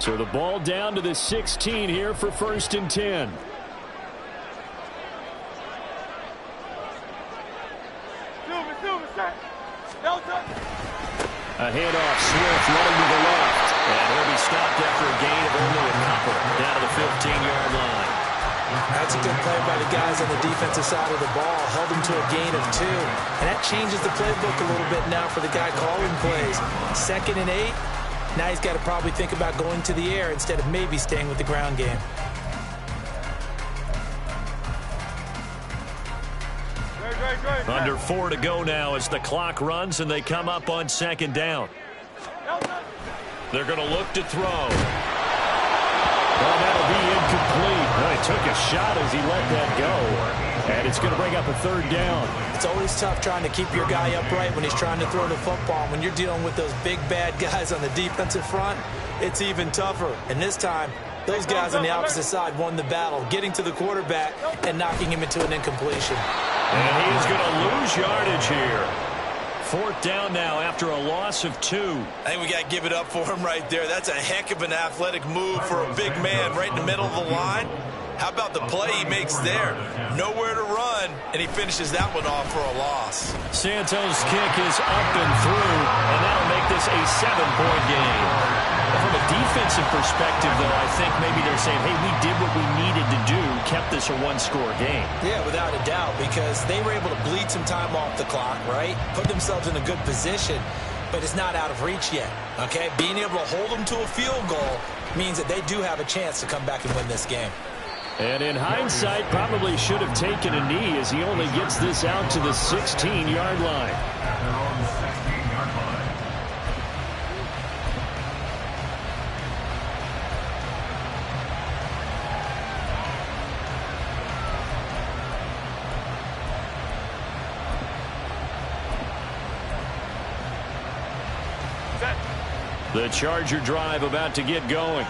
So the ball down to the 16 here for 1st and 10. A handoff, Swift running to the left. And he'll be stopped after a gain of only a couple down to the 15-yard line. That's a good play by the guys on the defensive side of the ball. Held him to a gain of 2. And that changes the playbook a little bit now for the guy calling plays. 2nd and 8. Now he's got to probably think about going to the air instead of maybe staying with the ground game. Under 4 to go now as the clock runs and they come up on 2nd down. They're going to look to throw. Well, that'll be incomplete. Well, he took a shot as he let that go. And it's going to bring up a 3rd down. It's always tough trying to keep your guy upright when he's trying to throw the football. When you're dealing with those big, bad guys on the defensive front, it's even tougher. And this time, those guys on the opposite side won the battle, getting to the quarterback and knocking him into an incompletion. And he's going to lose yardage here. 4th down now after a loss of 2. I think we got to give it up for him right there. That's a heck of an athletic move for a big man right in the middle of the line. How about the play he makes there? Nowhere to run, and he finishes that one off for a loss. Santos' kick is up and through, and that'll make this a 7-point game. From a defensive perspective, though, I think maybe they're saying, hey, we did what we needed to do, kept this a 1-score game. Yeah, without a doubt, because they were able to bleed some time off the clock, right? Put themselves in a good position, but it's not out of reach yet, okay? Being able to hold them to a field goal means that they do have a chance to come back and win this game. And in hindsight, probably should have taken a knee as he only gets this out to the 16-yard line. They're on the 16-yard line. The Charger drive about to get going.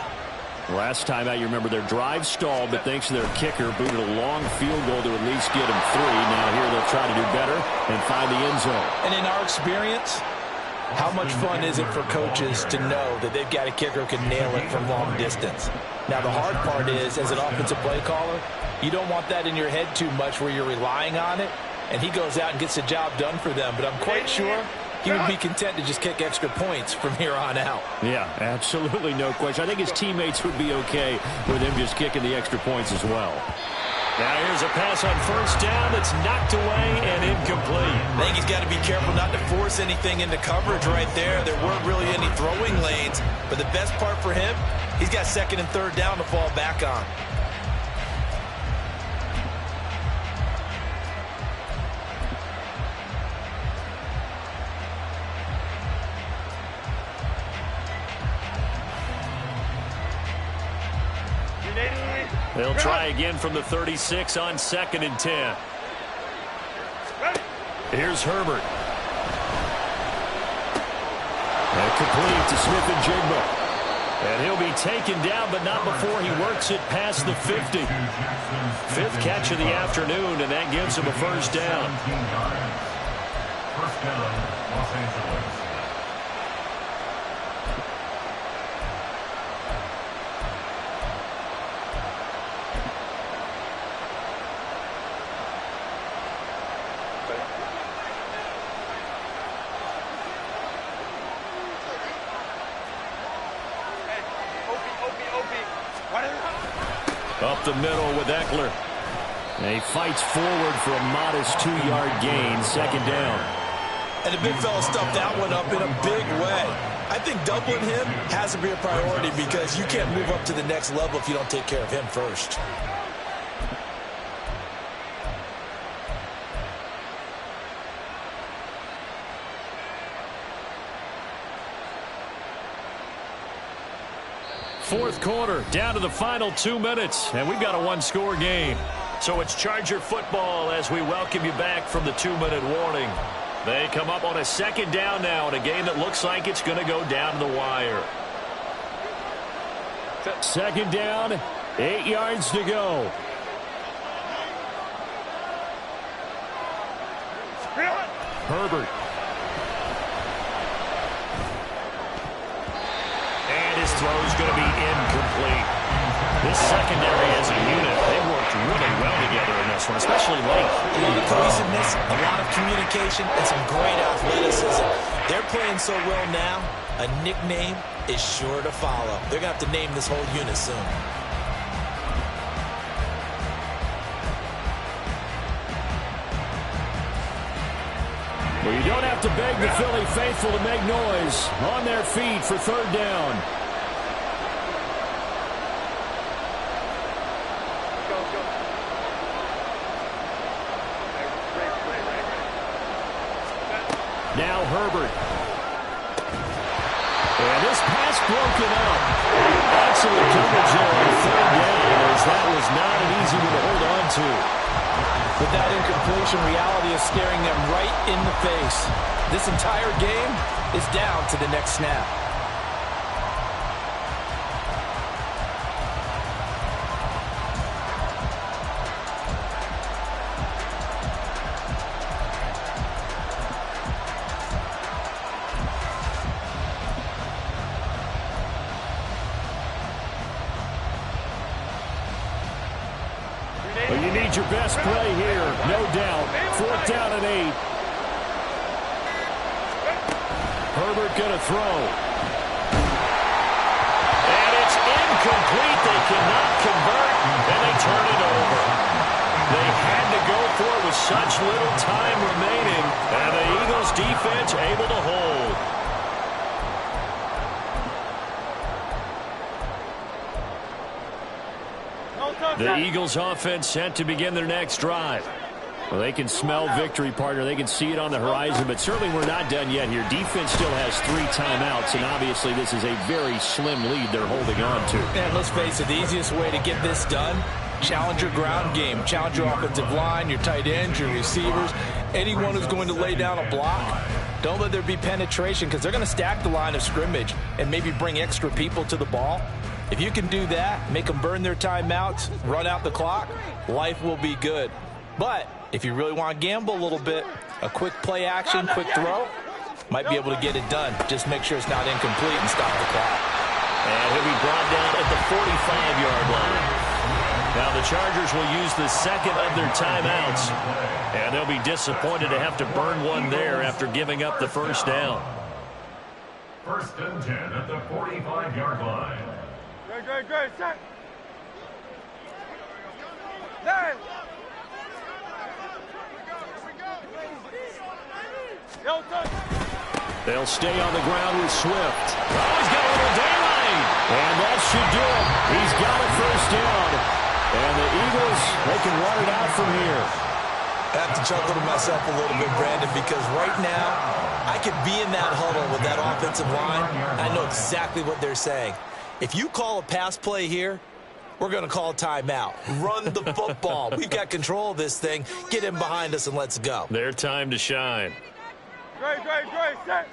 Last time out, you remember their drive stalled, but thanks to their kicker, booted a long field goal to at least get them 3. Now here they'll try to do better and find the end zone. And in our experience, How much fun is it for coaches to know that they've got a kicker who can nail it from long distance? Now, the hard part is, as an offensive play caller, you don't want that in your head too much where you're relying on it, and he goes out and gets the job done for them. But I'm quite sure he would be content to just kick extra points from here on out. Yeah, absolutely no question. I think his teammates would be okay with him just kicking the extra points as well. Now here's a pass on first down that's knocked away and incomplete. I think he's got to be careful not to force anything into coverage right there. There weren't really any throwing lanes, but the best part for him, he's got second and third down to fall back on. They'll try again from the 36 on 2nd and 10. Here's Herbert. And complete to Smith-Njigba. And he'll be taken down, but not before he works it past the 50. 5th catch of the afternoon, and that gives him a first down. First down, Los Angeles. Up the middle with Eckler. And he fights forward for a modest 2-yard gain, 2nd down. And the big fella stuffed that one up in a big way. I think doubling him has to be a priority because you can't move up to the next level if you don't take care of him first. Fourth quarter, down to the final 2 minutes, and we've got a one-score game. So it's Charger football as we welcome you back from the 2-minute warning. They come up on a 2nd down now in a game that looks like it's going to go down to the wire. 2nd down, 8 yards to go. Herbert. Throw's going to be incomplete. This secondary as a unit, they worked really well together in this one, especially late. A lot of cohesiveness, a lot of communication, and some great athleticism. They're playing so well now, a nickname is sure to follow. They're going to have to name this whole unit soon. Well, you don't have to beg the Philly faithful to make noise. On their feet for 3rd down. Now Herbert. And this pass broken up. Excellent coverage there on 3rd down, as that was not an easy one to hold on to. With that incompletion, reality is staring them right in the face. This entire game is down to the next snap. Well, you need your best play here, no doubt. 4th down and 8. Herbert going to throw. And it's incomplete. They cannot convert, and they turn it over. They had to go for it with such little time remaining, and the Eagles defense able to hold. The Eagles offense set to begin their next drive. Well, they can smell victory, partner. They can see it on the horizon, but certainly we're not done yet here. Defense still has 3 timeouts, and obviously this is a very slim lead they're holding on to. And let's face it, the easiest way to get this done, challenge your ground game. Challenge your offensive line, your tight ends, your receivers, anyone who's going to lay down a block. Don't let there be penetration because they're going to stack the line of scrimmage and maybe bring extra people to the ball. If you can do that, make them burn their timeouts, run out the clock, life will be good. But if you really want to gamble a little bit, a quick play action, quick throw, Might be able to get it done. Just make sure it's not incomplete and stop the clock. And he'll be brought down at the 45-yard line. Now the Chargers will use the second of their timeouts. And they'll be disappointed to have to burn one there after giving up the first down. 1st and 10 at the 45-yard line. Great, set. Hey. They'll stay on the ground with Swift. Oh, he's got a little daylight. And that should do it. He's got a first down. And the Eagles, they can run it out from here. I have to chuckle to myself a little bit, Brandon, because right now I could be in that huddle with that offensive line. I know exactly what they're saying. If you call a pass play here, we're going to call a timeout. Run the football. We've got control of this thing. Get in behind us and let's go. Their time to shine. Great, set.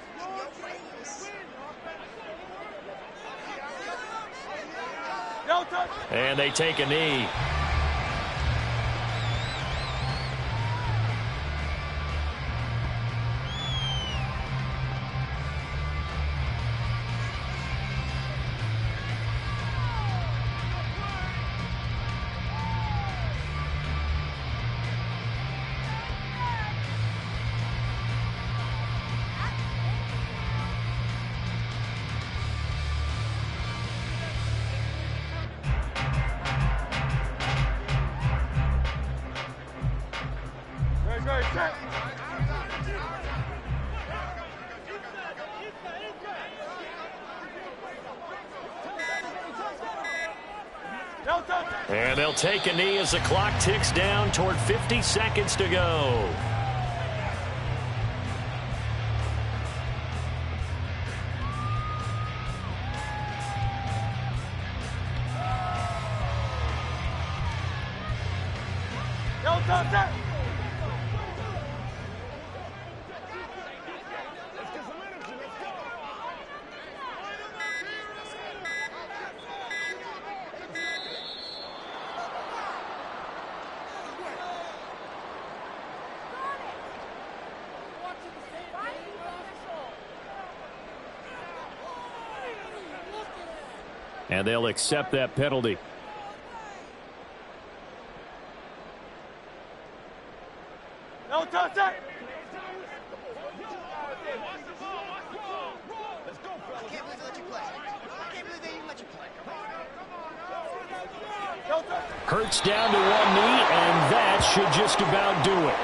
And they take a knee. And they'll take a knee as the clock ticks down toward 50 seconds to go. And they'll accept that penalty. No touch that. Hurts down to one knee, and that should just about do it.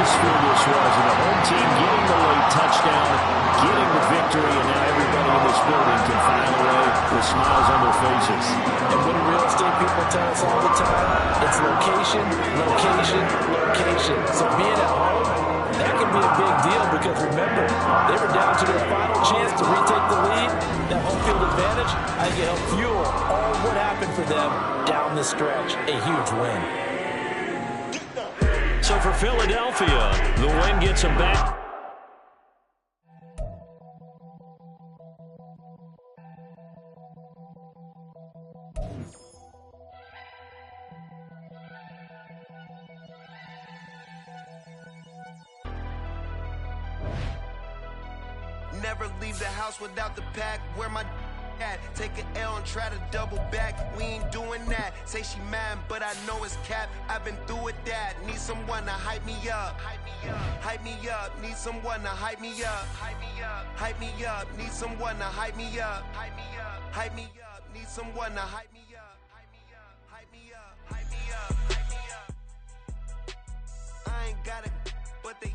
This was, and the home team getting the late touchdown, getting the victory, and now everybody in this building can file away with smiles on their faces. And what do real estate people tell us all the time? It's location, location, location. So being at home, that can be a big deal because remember, they were down to their final chance to retake the lead. That home field advantage, I think it helped fuel all what happened for them down the stretch. A huge win. So for Philadelphia, the win gets them back. Never leave the house without the pack. Where my at? Take an L and try to double back. We ain't doing that. Say she mad, but I know it's cap. I've been through with that. Need someone to hype me up. Hype me up. Hype me up. Need someone to hype me up. Hype me up. Hype me up. Need someone to hype me up. Hype me up. Hype me up. Need someone to hype me up. Hype me up. Hype me up. Hype me up. Hype me up. I ain't got it, but they